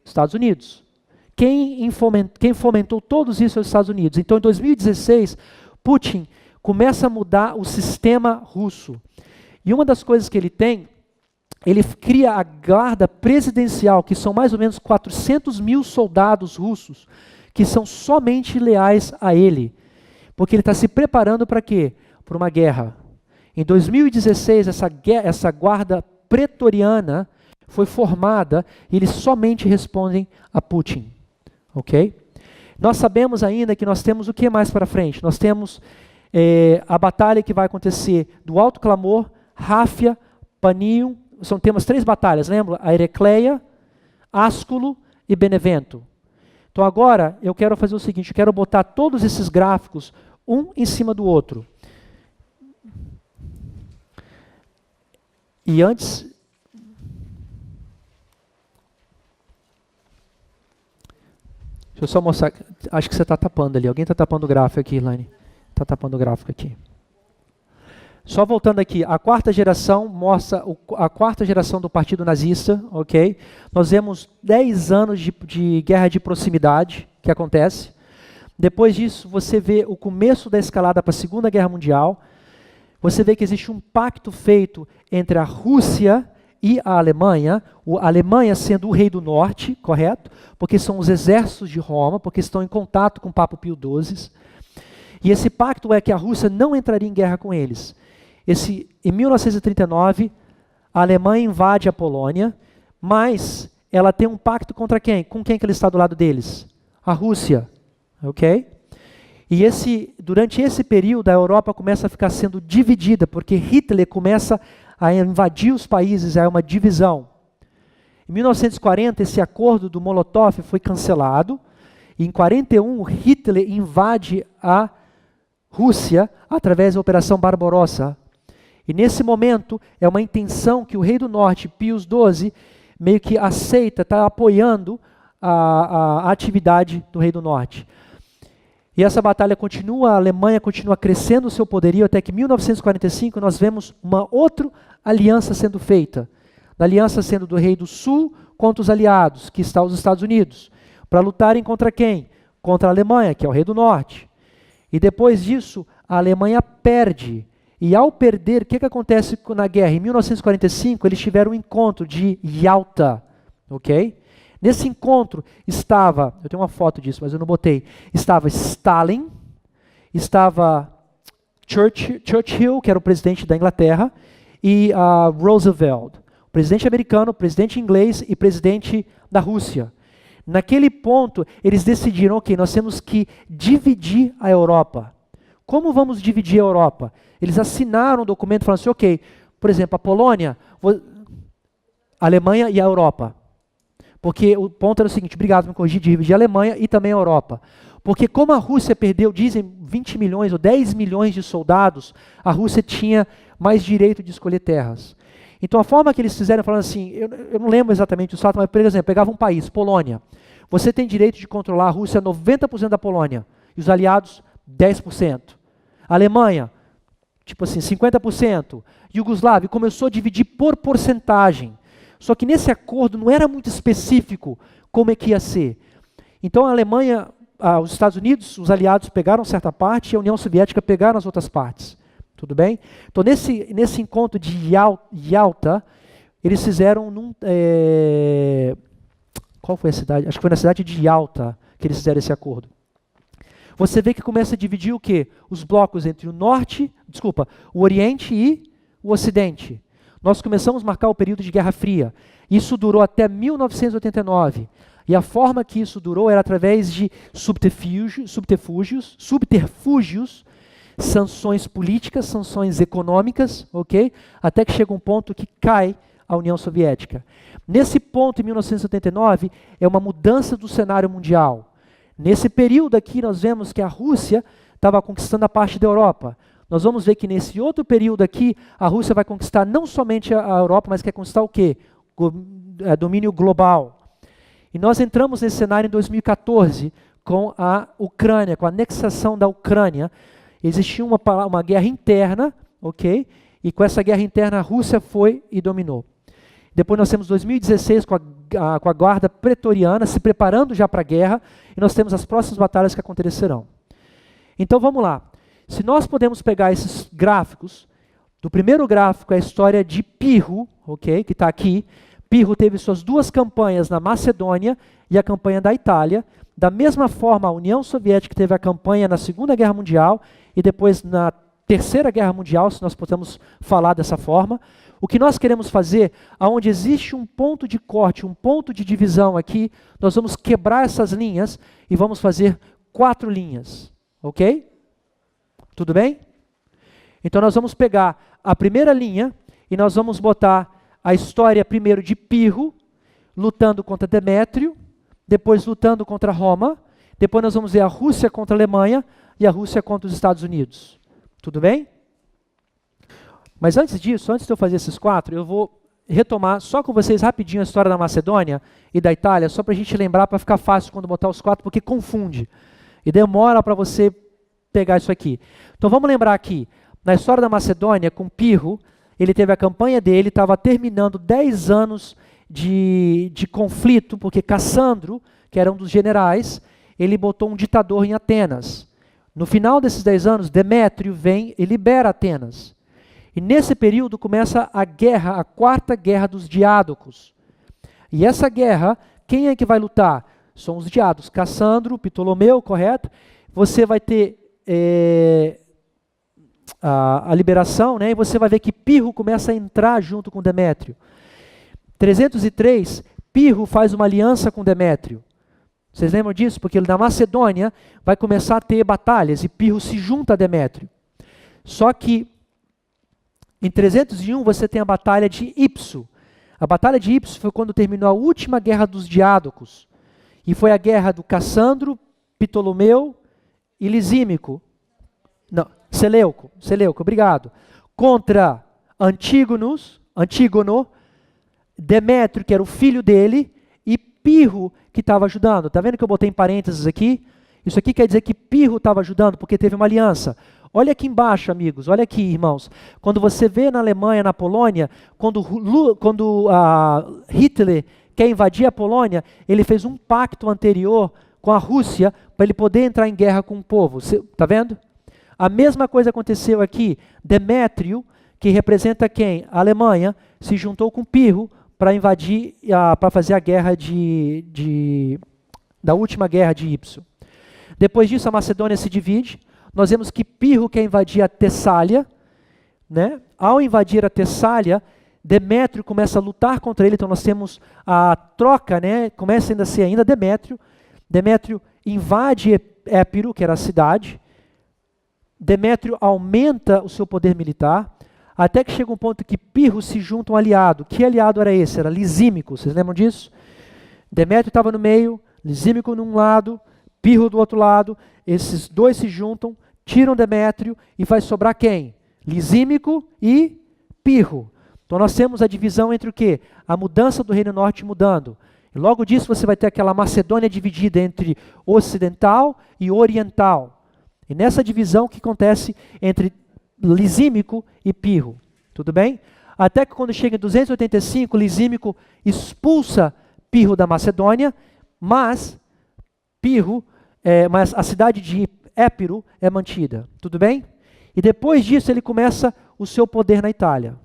[SPEAKER 1] Estados Unidos. Quem fomentou todos isso é os Estados Unidos. Então em 2016, Putin começa a mudar o sistema russo. E uma das coisas que ele tem, ele cria a guarda presidencial, que são mais ou menos 400 mil soldados russos, que são somente leais a ele. Porque ele está se preparando para quê? Para uma guerra. Em 2016, essa guarda pretoriana foi formada e eles somente respondem a Putin. Ok? Nós sabemos ainda que nós temos o que mais para frente? Nós temos a batalha que vai acontecer do Alto Clamor, Ráfia, Panium. Temos 3 batalhas, lembra? A Heracleia, Ásculo e Benevento. Então agora eu quero fazer o seguinte, eu quero botar todos esses gráficos um em cima do outro. E antes... Deixa eu só mostrar, acho que você está tapando ali, alguém está tapando o gráfico aqui, Elaine. Está tapando o gráfico aqui. Só voltando aqui, a 4ª geração mostra a 4ª geração do partido nazista, ok? Nós vemos 10 anos de guerra de proximidade que acontece. Depois disso, você vê o começo da escalada para a Segunda Guerra Mundial. Você vê que existe um pacto feito entre a Rússia e a Alemanha sendo o rei do norte, correto? Porque são os exércitos de Roma, porque estão em contato com o Papa Pio XII. E esse pacto é que a Rússia não entraria em guerra com eles. Em 1939, a Alemanha invade a Polônia, mas ela tem um pacto contra quem? Com quem que ele está do lado deles? A Rússia. Ok? E durante esse período, a Europa começa a ficar sendo dividida, porque Hitler começa a invadir os países, há uma divisão. Em 1940, esse acordo do Molotov foi cancelado, e em 1941, Hitler invade a Rússia através da Operação Barbarossa. E nesse momento, é uma intenção que o rei do norte, Pio XII, meio que aceita, está apoiando a atividade do rei do norte. E essa batalha continua, a Alemanha continua crescendo o seu poderio, até que em 1945 nós vemos uma outra aliança sendo feita. A aliança sendo do rei do sul contra os aliados, que está os Estados Unidos, para lutarem contra quem? Contra a Alemanha, que é o rei do norte. E depois disso, a Alemanha perde. E ao perder, o que acontece na guerra? Em 1945, eles tiveram um encontro de Yalta. Ok? Nesse encontro estava, eu tenho uma foto disso, mas eu não botei, estava Stalin, estava Churchill, que era o presidente da Inglaterra, e Roosevelt, o presidente americano, presidente inglês e presidente da Rússia. Naquele ponto, eles decidiram, ok, nós temos que dividir a Europa. Como vamos dividir a Europa? Eles assinaram um documento falando assim, ok, por exemplo, a Polônia, a Alemanha e a Europa. Porque o ponto era o seguinte, obrigado por me corrigir, dividir a Alemanha e também a Europa. Porque como a Rússia perdeu, dizem, 20 milhões ou 10 milhões de soldados, a Rússia tinha mais direito de escolher terras. Então a forma que eles fizeram, falando assim, eu não lembro exatamente o fato, mas por exemplo, pegava um país, Polônia. Você tem direito de controlar a Rússia 90% da Polônia, e os aliados 10%. A Alemanha, tipo assim, 50%. Iugoslávia, começou a dividir por porcentagem. Só que nesse acordo não era muito específico como é que ia ser. Então a Alemanha, os Estados Unidos, os aliados pegaram certa parte e a União Soviética pegaram as outras partes. Tudo bem? Então nesse encontro de Yalta, eles fizeram qual foi a cidade? Acho que foi na cidade de Yalta que eles fizeram esse acordo. Você vê que começa a dividir o quê? Os blocos entre o Oriente e o Ocidente. Nós começamos a marcar o período de Guerra Fria. Isso durou até 1989. E a forma que isso durou era através de subterfúgios, sanções políticas, sanções econômicas, ok? Até que chega um ponto que cai a União Soviética. Nesse ponto, em 1979, é uma mudança do cenário mundial. Nesse período aqui, nós vemos que a Rússia estava conquistando a parte da Europa. Nós vamos ver que nesse outro período aqui, a Rússia vai conquistar não somente a Europa, mas quer conquistar o quê? Domínio global. E nós entramos nesse cenário em 2014 com a Ucrânia, com a anexação da Ucrânia. Existia uma guerra interna, ok? E com essa guerra interna a Rússia foi e dominou. Depois nós temos 2016 com a guarda pretoriana se preparando já para a guerra, e nós temos as próximas batalhas que acontecerão. Então vamos lá. Se nós podemos pegar esses gráficos, do primeiro gráfico é a história de Pirro, ok? Que está aqui. Pirro teve suas duas campanhas na Macedônia e a campanha da Itália. Da mesma forma, a União Soviética teve a campanha na Segunda Guerra Mundial e depois na Terceira Guerra Mundial, se nós podemos falar dessa forma. O que nós queremos fazer, aonde existe um ponto de corte, um ponto de divisão aqui, nós vamos quebrar essas linhas e vamos fazer 4 linhas, ok? Tudo bem? Então nós vamos pegar a primeira linha e nós vamos botar a história primeiro de Pirro, lutando contra Demétrio, depois lutando contra Roma, depois nós vamos ver a Rússia contra a Alemanha e a Rússia contra os Estados Unidos. Tudo bem? Mas antes disso, antes de eu fazer esses 4, eu vou retomar só com vocês rapidinho a história da Macedônia e da Itália, só para a gente lembrar, para ficar fácil quando botar os 4, porque confunde. E demora para você pegar isso aqui. Então vamos lembrar aqui, na história da Macedônia, com Pirro, ele teve a campanha dele, estava terminando 10 anos de conflito, porque Cassandro, que era um dos generais, ele botou um ditador em Atenas. No final desses 10 anos, Demétrio vem e libera Atenas. E nesse período começa a guerra, a quarta guerra dos diádocos. E essa guerra, quem é que vai lutar? São os diádocos, Cassandro, Ptolomeu, correto? Você vai ter a liberação, né? E você vai ver que Pirro começa a entrar junto com Demétrio. 303, Pirro faz uma aliança com Demétrio. Vocês lembram disso? Porque na Macedônia vai começar a ter batalhas e Pirro se junta a Demétrio. Só que em 301 você tem a batalha de Ipso. A batalha de Ipso foi quando terminou a última guerra dos diádocos. E foi a guerra do Cassandro, Ptolomeu e Lisímaco. Não, Seleuco, obrigado. Contra Antígono, Demétrio, que era o filho dele, e Pirro, que estava ajudando. Está vendo que eu botei em parênteses aqui? Isso aqui quer dizer que Pirro estava ajudando, porque teve uma aliança. Olha aqui embaixo, amigos, olha aqui, irmãos. Quando você vê na Alemanha, na Polônia, quando Hitler quer invadir a Polônia, ele fez um pacto anterior com a Rússia para ele poder entrar em guerra com o povo. Está vendo? A mesma coisa aconteceu aqui. Demétrio, que representa quem? A Alemanha, se juntou com Pirro para invadir, para fazer a guerra da última guerra de Ípso. Depois disso, a Macedônia se divide. Nós vemos que Pirro quer invadir a Tessália, né? Ao invadir a Tessália, Demétrio começa a lutar contra ele, então nós temos a troca, né? Começa ainda a ser ainda Demétrio. Demétrio invade Épiro, que era a cidade. Demétrio aumenta o seu poder militar, até que chega um ponto que Pirro se junta um aliado. Que aliado era esse? Era Lisímico, vocês lembram disso? Demétrio estava no meio, Lisímico num lado, Pirro do outro lado, esses dois se juntam, tiram Demétrio e vai sobrar quem? Lisímico e Pirro. Então nós temos a divisão entre o quê? A mudança do Reino Norte mudando. E logo disso você vai ter aquela Macedônia dividida entre ocidental e oriental. E nessa divisão que acontece entre Lisímico e Pirro. Tudo bem? Até que quando chega em 285, Lisímico expulsa Pirro da Macedônia, mas a cidade de Épiro é mantida. Tudo bem? E depois disso ele começa o seu poder na Itália.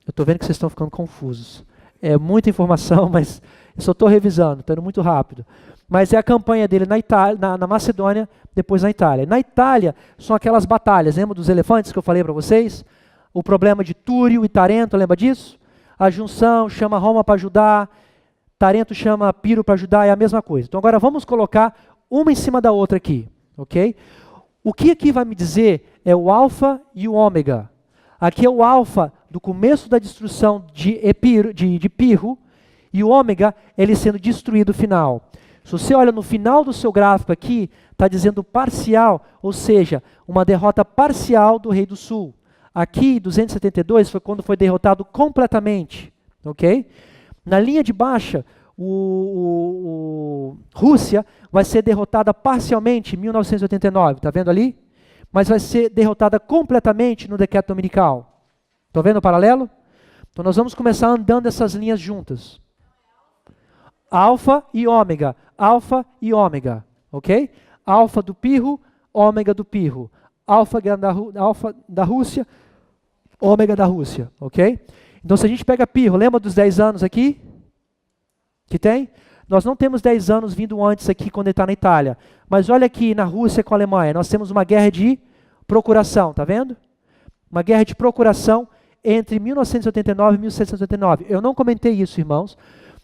[SPEAKER 1] Eu estou vendo que vocês estão ficando confusos. É muita informação, mas eu só estou revisando, estou indo muito rápido. Mas é a campanha dele na Itália, na Macedônia, depois na Itália. Na Itália são aquelas batalhas, lembra dos elefantes que eu falei para vocês? O problema de Túrio e Tarento, lembra disso? A junção chama Roma para ajudar, Tarento chama Piro para ajudar, é a mesma coisa. Então agora vamos colocar uma em cima da outra aqui, ok? O que aqui vai me dizer é o alfa e o ômega. Aqui é o alfa do começo da destruição de Pirro, e o ômega ele sendo destruído final. Se você olha no final do seu gráfico aqui, está dizendo parcial, ou seja, uma derrota parcial do Rei do Sul. Aqui, 272, foi quando foi derrotado completamente, ok? Na linha de baixa, Rússia vai ser derrotada parcialmente em 1989, está vendo ali? Mas vai ser derrotada completamente no decreto dominical. Estão vendo o paralelo? Então nós vamos começar andando essas linhas juntas. Alfa e ômega, ok? Alfa do Pirro, ômega do Pirro. Alfa da Rússia, ômega da Rússia, ok? Então se a gente pega Pirro, lembra dos 10 anos aqui? Que tem? Nós não temos 10 anos vindo antes aqui quando ele está na Itália. Mas olha aqui na Rússia com a Alemanha, nós temos uma guerra de procuração, tá vendo? Uma guerra de procuração entre 1989 e 1789. Eu não comentei isso, irmãos,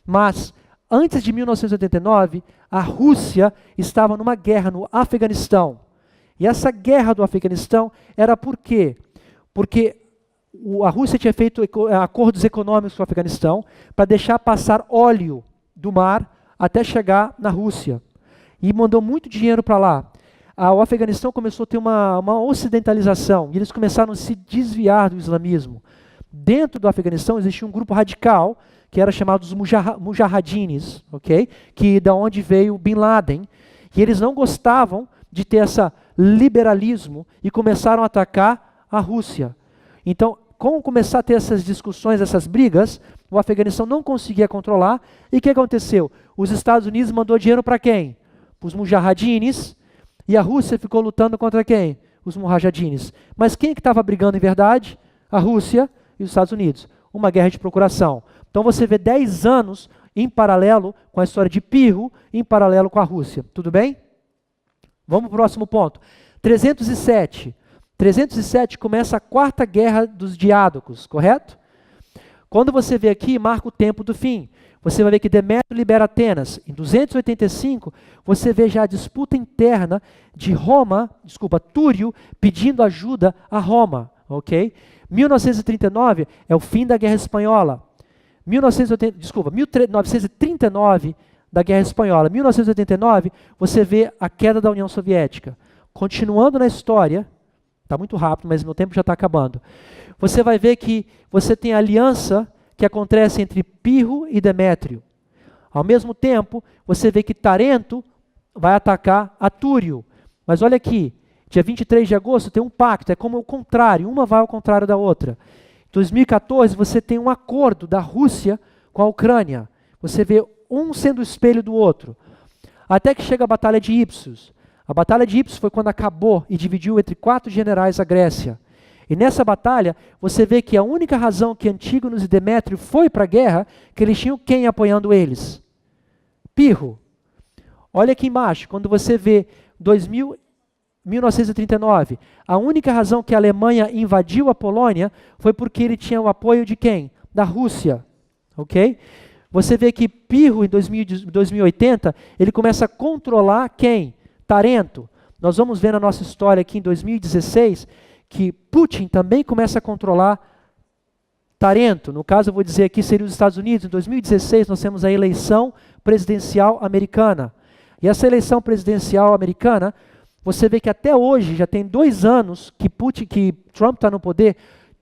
[SPEAKER 1] mas antes de 1989, a Rússia estava numa guerra no Afeganistão. E essa guerra do Afeganistão era por quê? Porque a Rússia tinha feito acordos econômicos com o Afeganistão para deixar passar óleo do mar até chegar na Rússia. E mandou muito dinheiro para lá. O Afeganistão começou a ter uma ocidentalização e eles começaram a se desviar do islamismo. Dentro do Afeganistão existia um grupo radical que era chamado os Mujahidins, ok? Que da onde veio Bin Laden. E eles não gostavam de ter esse liberalismo e começaram a atacar a Rússia. Então, como começar a ter essas discussões, essas brigas, o Afeganistão não conseguia controlar. E o que aconteceu? Os Estados Unidos mandou dinheiro para quem? Para os Mujahidins. E a Rússia ficou lutando contra quem? Os Mujahidins. Mas quem que estava brigando em verdade? A Rússia e os Estados Unidos. Uma guerra de procuração. Então você vê 10 anos em paralelo com a história de Pirro, em paralelo com a Rússia. Tudo bem? Vamos para o próximo ponto. 307. 307 começa a quarta guerra dos Diádocos, correto? Quando você vê aqui, marca o tempo do fim. Você vai ver que Demétrio libera Atenas. Em 285, você vê já a disputa interna de Túrio pedindo ajuda a Roma, ok? 1939 é o fim da Guerra Espanhola. 1939 da Guerra Espanhola. 1989, você vê a queda da União Soviética. Continuando na história, está muito rápido, mas meu tempo já está acabando. Você vai ver que você tem a aliança que acontece entre Pirro e Demétrio. Ao mesmo tempo, você vê que Tarento vai atacar a Túrio. Mas olha aqui, dia 23 de agosto tem um pacto, é como o contrário, uma vai ao contrário da outra. Em 2014, você tem um acordo da Rússia com a Ucrânia. Você vê um sendo o espelho do outro. Até que chega a Batalha de Ipsos. A Batalha de Ipsos foi quando acabou e dividiu entre 4 generais a Grécia. E nessa batalha, você vê que a única razão que Antígonos e Demétrio foi para a guerra, que eles tinham quem apoiando eles? Pirro. Olha aqui embaixo, quando você vê 1939, a única razão que a Alemanha invadiu a Polônia foi porque ele tinha o apoio de quem? Da Rússia. Ok? Você vê que Pirro, em 2080, ele começa a controlar quem? Tarento. Nós vamos ver na nossa história aqui em 2016 que Putin também começa a controlar Tarento. No caso, eu vou dizer aqui, seria os Estados Unidos. Em 2016, nós temos a eleição presidencial americana. E essa eleição presidencial americana, você vê que até hoje, já tem 2 anos que Trump está no poder,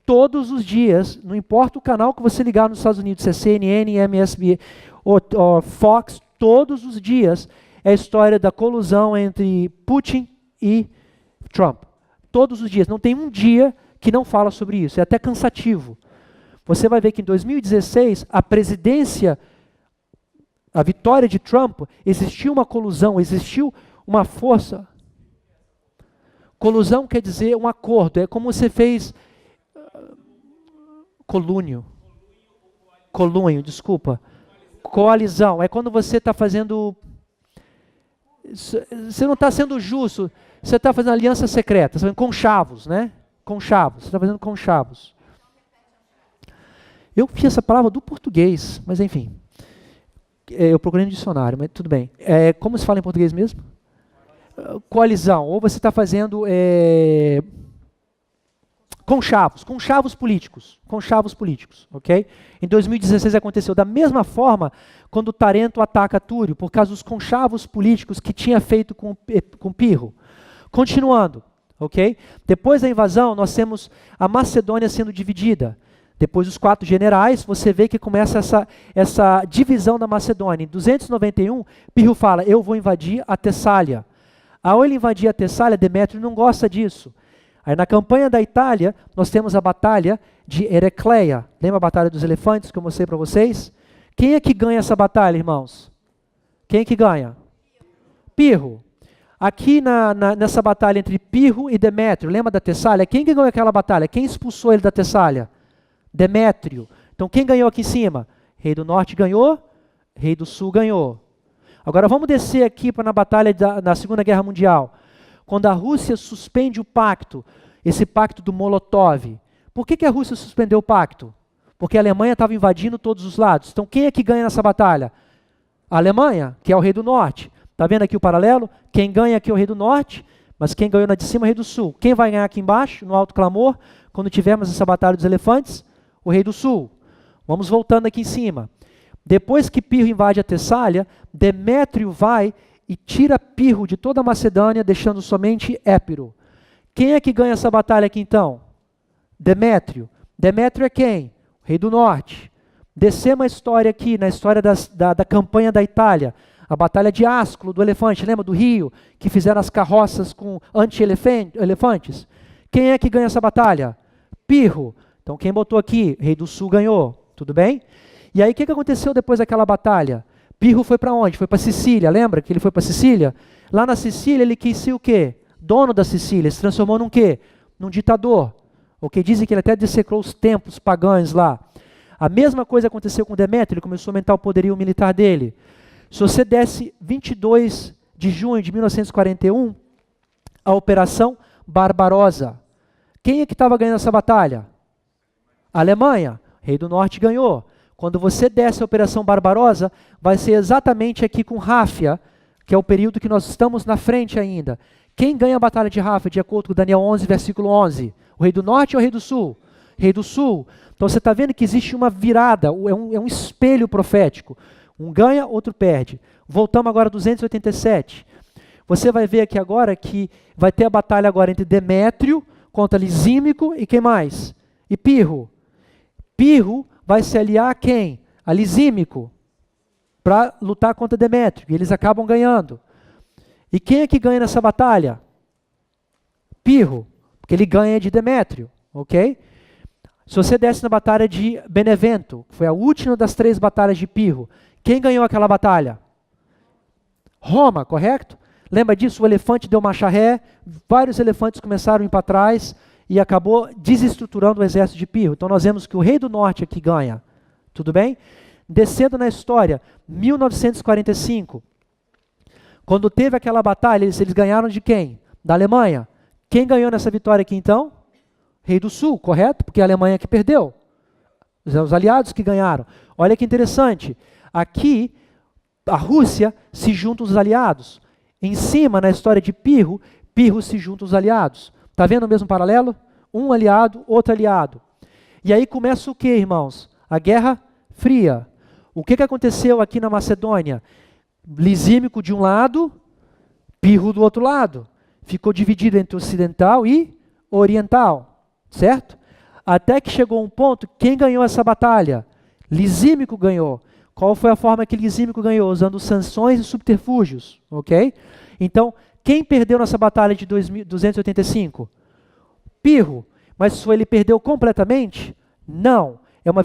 [SPEAKER 1] todos os dias, não importa o canal que você ligar nos Estados Unidos, se é CNN, MSNBC ou Fox, todos os dias é a história da colusão entre Putin e Trump. Todos os dias, não tem um dia que não fala sobre isso, é até cansativo. Você vai ver que em 2016, a presidência, a vitória de Trump, existiu uma colusão, existiu uma força. Colusão quer dizer um acordo, é como você fez colúnio, desculpa. Coalizão, é quando você está fazendo, você não está sendo justo, você está fazendo aliança secreta, você está fazendo conchavos, né? Conchavos, você está fazendo conchavos. Eu fiz essa palavra do português, mas enfim. Eu procurei no dicionário, mas tudo bem. Como se fala em português mesmo? Coalizão, ou você está fazendo conchavos políticos, ok? Em 2016 aconteceu da mesma forma quando Tarento ataca Túrio, por causa dos conchavos políticos que tinha feito com Pirro. Continuando, ok? Depois da invasão, nós temos a Macedônia sendo dividida. Depois dos 4 generais, você vê que começa essa divisão da Macedônia. Em 291, Pirro fala, eu vou invadir a Tessália. Ao ele invadir a Tessália, Demétrio não gosta disso. Aí na campanha da Itália, nós temos a batalha de Heracleia. Lembra a batalha dos elefantes que eu mostrei para vocês? Quem é que ganha essa batalha, irmãos? Quem é que ganha? Pirro. Aqui nessa batalha entre Pirro e Demétrio, lembra da Tessália? Quem que ganhou aquela batalha? Quem expulsou ele da Tessália? Demétrio. Então quem ganhou aqui em cima? Rei do Norte ganhou, Rei do Sul ganhou. Agora vamos descer aqui para na batalha na Segunda Guerra Mundial. Quando a Rússia suspende o pacto, esse pacto do Molotov. Por que a Rússia suspendeu o pacto? Porque a Alemanha estava invadindo todos os lados. Então quem é que ganha nessa batalha? A Alemanha, que é o Rei do Norte. Está vendo aqui o paralelo? Quem ganha aqui é o Rei do Norte, mas quem ganhou na de cima é o Rei do Sul. Quem vai ganhar aqui embaixo, no alto clamor, quando tivermos essa batalha dos elefantes? O Rei do Sul. Vamos voltando aqui em cima. Depois que Pirro invade a Tessália, Demétrio vai e tira Pirro de toda a Macedônia, deixando somente Épiro. Quem é que ganha essa batalha aqui então? Demétrio. Demétrio é quem? O Rei do Norte. Descemos a história aqui, na história da campanha da Itália. A batalha de Ascolo, do elefante, lembra do rio? Que fizeram as carroças com anti-elefantes. Quem é que ganha essa batalha? Pirro. Então quem botou aqui? Rei do Sul ganhou. Tudo bem? E aí o que aconteceu depois daquela batalha? Pirro foi para onde? Foi para Sicília, lembra que ele foi para Sicília? Lá na Sicília ele quis ser o quê? Dono da Sicília, se transformou num quê? Num ditador. O que dizem que ele até dissecou os templos pagãos lá. A mesma coisa aconteceu com Demétrio, ele começou a aumentar o poderio militar dele. Se você desse 22 de junho de 1941, a Operação Barbarossa. Quem é que estava ganhando essa batalha? A Alemanha. Rei do Norte ganhou. Quando você desce a Operação Barbarossa, vai ser exatamente aqui com Ráfia, que é o período que nós estamos na frente ainda. Quem ganha a Batalha de Ráfia, de acordo com Daniel 11, versículo 11? O Rei do Norte ou o Rei do Sul? Rei do Sul. Então você está vendo que existe uma virada, é um espelho profético. Um ganha, outro perde. Voltamos agora a 287. Você vai ver aqui agora que vai ter a batalha agora entre Demétrio contra Lisímico e quem mais? E Pirro. Pirro vai se aliar a quem? A Lisímico, para lutar contra Demétrio. E eles acabam ganhando. E quem é que ganha nessa batalha? Pirro, porque ele ganha de Demétrio, ok? Se você desce na batalha de Benevento, que foi a última das 3 batalhas de Pirro, quem ganhou aquela batalha? Roma, correto? Lembra disso? O elefante deu marcha ré, vários elefantes começaram a ir para trás, e acabou desestruturando o exército de Pirro. Então nós vemos que o rei do norte aqui ganha. Tudo bem? Descendo na história, 1945, quando teve aquela batalha, eles ganharam de quem? Da Alemanha. Quem ganhou nessa vitória aqui então? Rei do Sul, correto? Porque a Alemanha que perdeu. Os aliados que ganharam. Olha que interessante. Aqui, a Rússia se junta aos aliados. Em cima, na história de Pirro, Pirro se junta aos aliados. Está vendo o mesmo paralelo? Um aliado, outro aliado. E aí começa o que, irmãos? A Guerra Fria. O que aconteceu aqui na Macedônia? Lisímico de um lado, Pirro do outro lado. Ficou dividido entre ocidental e oriental, certo? Até que chegou um ponto, quem ganhou essa batalha? Lisímico ganhou. Qual foi a forma que Lisímico ganhou? Usando sanções e subterfúgios, ok? Então, quem perdeu nessa batalha de 285? Pirro. Mas ele perdeu completamente? Não. É uma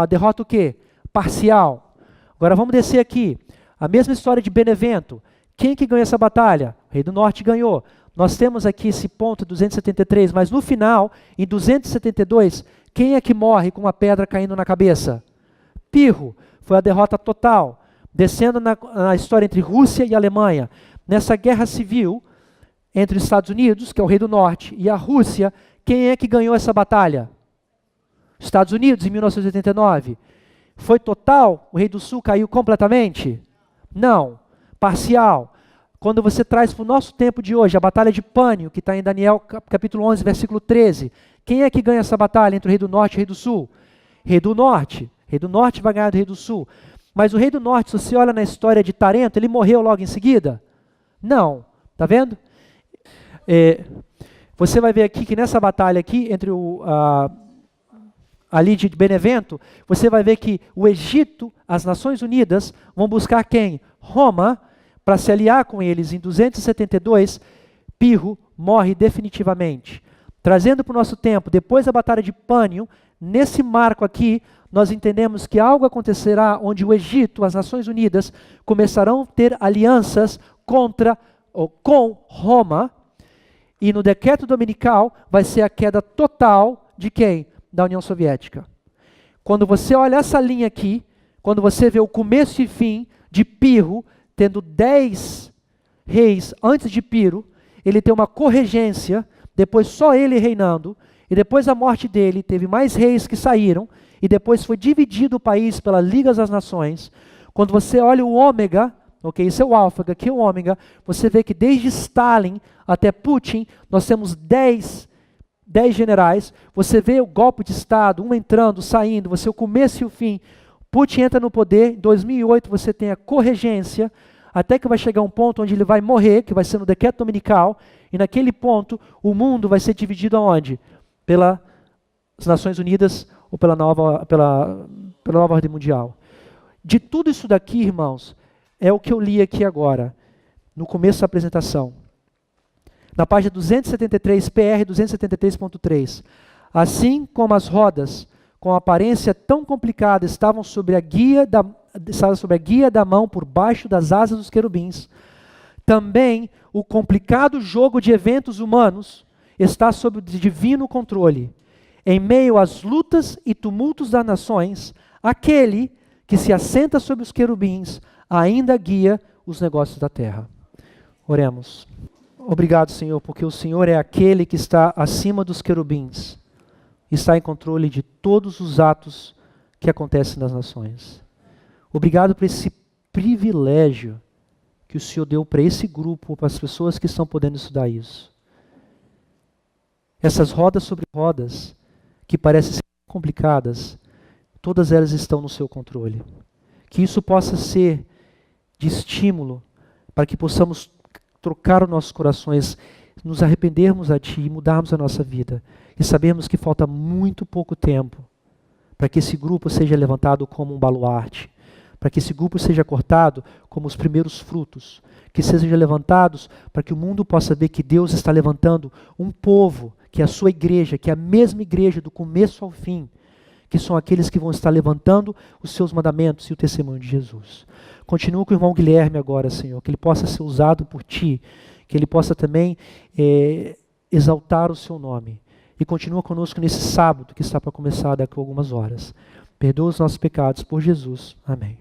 [SPEAKER 1] derrota o quê? Parcial. Agora vamos descer aqui. A mesma história de Benevento. Quem que ganhou essa batalha? O rei do norte ganhou. Nós temos aqui esse ponto 273, mas no final, em 272, quem é que morre com uma pedra caindo na cabeça? Pirro. Foi a derrota total. Descendo na história entre Rússia e Alemanha. Nessa guerra civil entre os Estados Unidos, que é o rei do norte, e a Rússia, quem é que ganhou essa batalha? Estados Unidos, em 1989. Foi total? O rei do sul caiu completamente? Não. Parcial. Quando você traz para o nosso tempo de hoje, a batalha de Pânio, que está em Daniel capítulo 11, versículo 13. Quem é que ganha essa batalha entre o rei do norte e o rei do sul? Rei do norte. Rei do norte vai ganhar do rei do sul. Mas o rei do norte, se você olha na história de Tarento, ele morreu logo em seguida? Não. Está vendo? Você vai ver aqui que nessa batalha aqui, entre ali de Benevento, você vai ver que o Egito, as Nações Unidas, vão buscar quem? Roma, para se aliar com eles. Em 272, Pirro morre definitivamente. Trazendo para o nosso tempo, depois da batalha de Pânio, nesse marco aqui, nós entendemos que algo acontecerá onde o Egito, as Nações Unidas, começarão a ter alianças com Roma, e no decreto dominical vai ser a queda total de quem? Da União Soviética. Quando você olha essa linha aqui, quando você vê o começo e fim de Pirro, tendo 10 reis antes de Pirro, ele tem uma corregência, depois só ele reinando, e depois da morte dele, teve mais reis que saíram, e depois foi dividido o país pelas Ligas das Nações. Quando você olha o ômega, ok, esse é o alfa, aqui é o ômega, você vê que desde Stalin até Putin, nós temos 10 generais, você vê o golpe de Estado, um entrando, saindo, você o começo e o fim. Putin entra no poder, em 2008 você tem a corregência, até que vai chegar um ponto onde ele vai morrer, que vai ser no decreto dominical, e naquele ponto o mundo vai ser dividido aonde? Pelas Nações Unidas ou pela nova ordem mundial. De tudo isso daqui, irmãos, é o que eu li aqui agora, no começo da apresentação. Na página 273, PR 273.3. Assim como as rodas, com aparência tão complicada, estavam sobre a guia da mão por baixo das asas dos querubins, também o complicado jogo de eventos humanos está sob o divino controle. Em meio às lutas e tumultos das nações, aquele que se assenta sobre os querubins ainda guia os negócios da terra. Oremos. Obrigado, Senhor, porque o Senhor é aquele que está acima dos querubins, está em controle de todos os atos que acontecem nas nações. Obrigado por esse privilégio que o Senhor deu para esse grupo, para as pessoas que estão podendo estudar isso. Essas rodas sobre rodas, que parecem ser complicadas, todas elas estão no seu controle. Que isso possa ser de estímulo para que possamos trocar os nossos corações, nos arrependermos a Ti e mudarmos a nossa vida. E sabermos que falta muito pouco tempo para que esse grupo seja levantado como um baluarte, para que esse grupo seja cortado como os primeiros frutos, que sejam levantados para que o mundo possa ver que Deus está levantando um povo, que é a sua igreja, que é a mesma igreja do começo ao fim, que são aqueles que vão estar levantando os seus mandamentos e o testemunho de Jesus. Continua com o irmão Guilherme agora, Senhor, que ele possa ser usado por Ti, que ele possa também exaltar o Seu nome. e continua conosco nesse sábado que está para começar daqui a algumas horas. Perdoa os nossos pecados por Jesus. Amém.